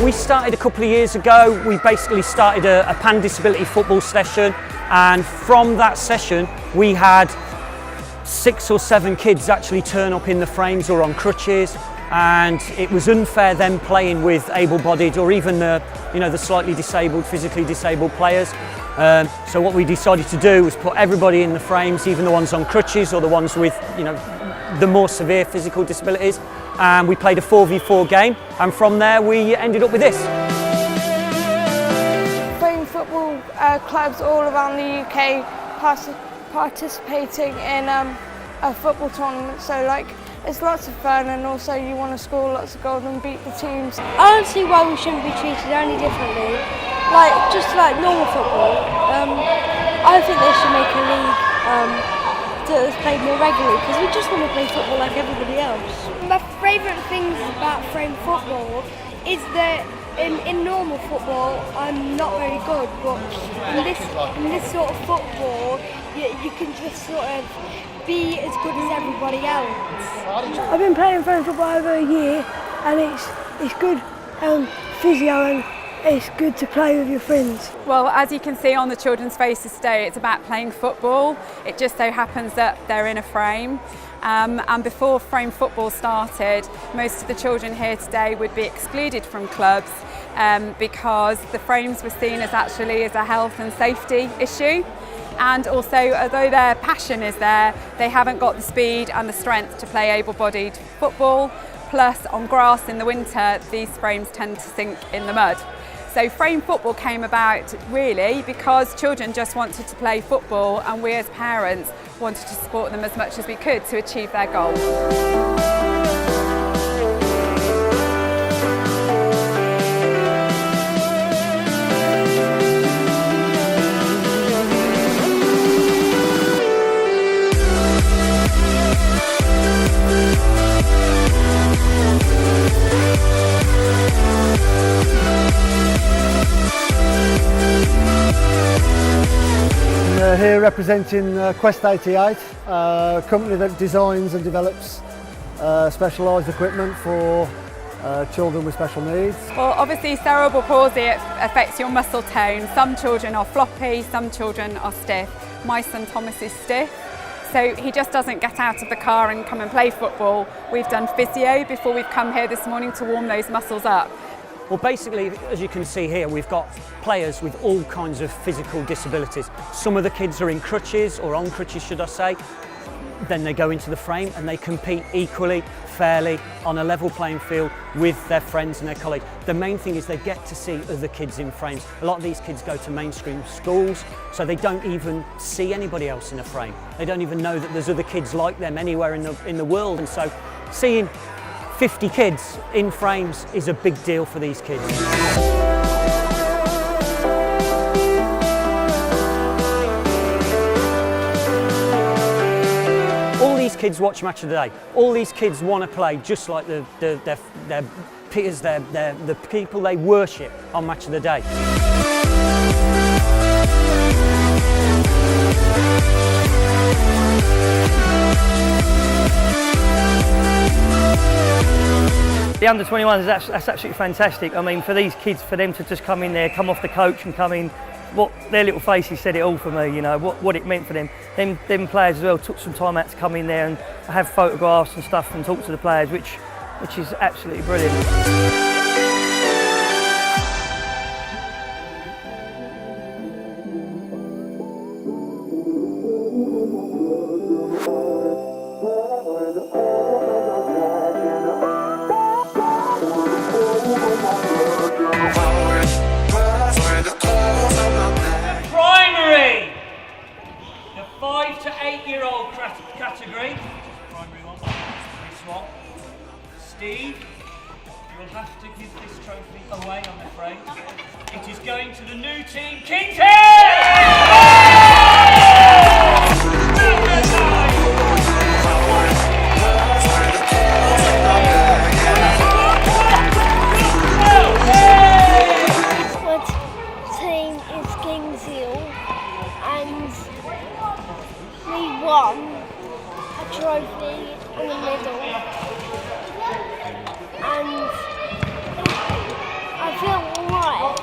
We started a couple of years ago. We basically started a pan disability football session, and from that session we had 6 or 7 kids actually turn up in the frames or on crutches, and it was unfair them playing with able-bodied or even the slightly disabled, physically disabled players. So what we decided to do was put everybody in the frames, even the ones on crutches or the ones with the more severe physical disabilities, and we played a 4v4 game, and from there we ended up with this. Playing football clubs all around the UK participating in a football tournament, so it's lots of fun, and also you want to score lots of goals and beat the teams. I don't see why we shouldn't be treated any differently, just like normal football. I think they should make a league that's played more regularly, because we just want to play football like everybody else. My favourite things about frame football is that in normal football I'm not very good, but in this sort of football you can just sort of be as good as everybody else. I've been playing frame football over a year, and it's good physio, and it's good to play with your friends. Well, as you can see on the children's faces today, it's about playing football. It just so happens that they're in a frame. And before frame football started, most of the children here today would be excluded from clubs because the frames were seen as a health and safety issue. And also, although their passion is there, they haven't got the speed and the strength to play able-bodied football. Plus, on grass in the winter, these frames tend to sink in the mud. So frame football came about really because children just wanted to play football, and we as parents wanted to support them as much as we could to achieve their goals. Here representing Quest 88, a company that designs and develops specialised equipment for children with special needs. Well, obviously cerebral palsy affects your muscle tone. Some children are floppy, some children are stiff. My son Thomas is stiff, so he just doesn't get out of the car and come and play football. We've done physio before we've come here this morning to warm those muscles up. Well, basically, as you can see here, we've got players with all kinds of physical disabilities. Some of the kids are in crutches, or on crutches should I say. Then they go into the frame and they compete equally, fairly, on a level playing field with their friends and their colleagues. The main thing is they get to see other kids in frames. A lot of these kids go to mainstream schools, so they don't even see anybody else in a frame. They don't even know that there's other kids like them anywhere in the world, and so seeing 50 kids in frames is a big deal for these kids. All these kids watch Match of the Day. All these kids want to play just like their peers, the people they worship on Match of the Day. The under-21s, that's absolutely fantastic. I mean, for these kids, for them to just come in there, come off the coach and come in, their little faces said it all for me, what it meant for them. Them players as well took some time out to come in there and have photographs and stuff and talk to the players, which is absolutely brilliant. Primary! The 5 to 8-year-old category. Primary one. This one. Steve, you'll have to give this trophy away, I'm afraid. It is going to the new team, King's Head! won a trophy in the middle, and I feel alright.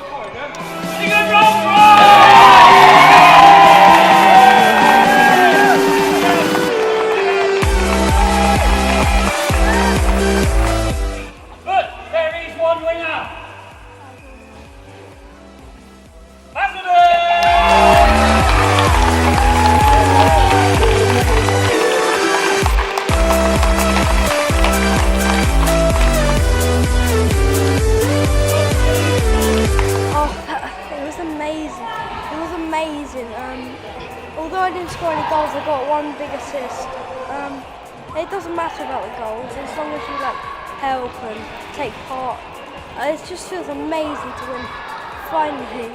There is one winner. It was amazing. It was amazing. Although I didn't score any goals, I got one big assist. It doesn't matter about the goals as long as you help and take part. It just feels amazing to win finally.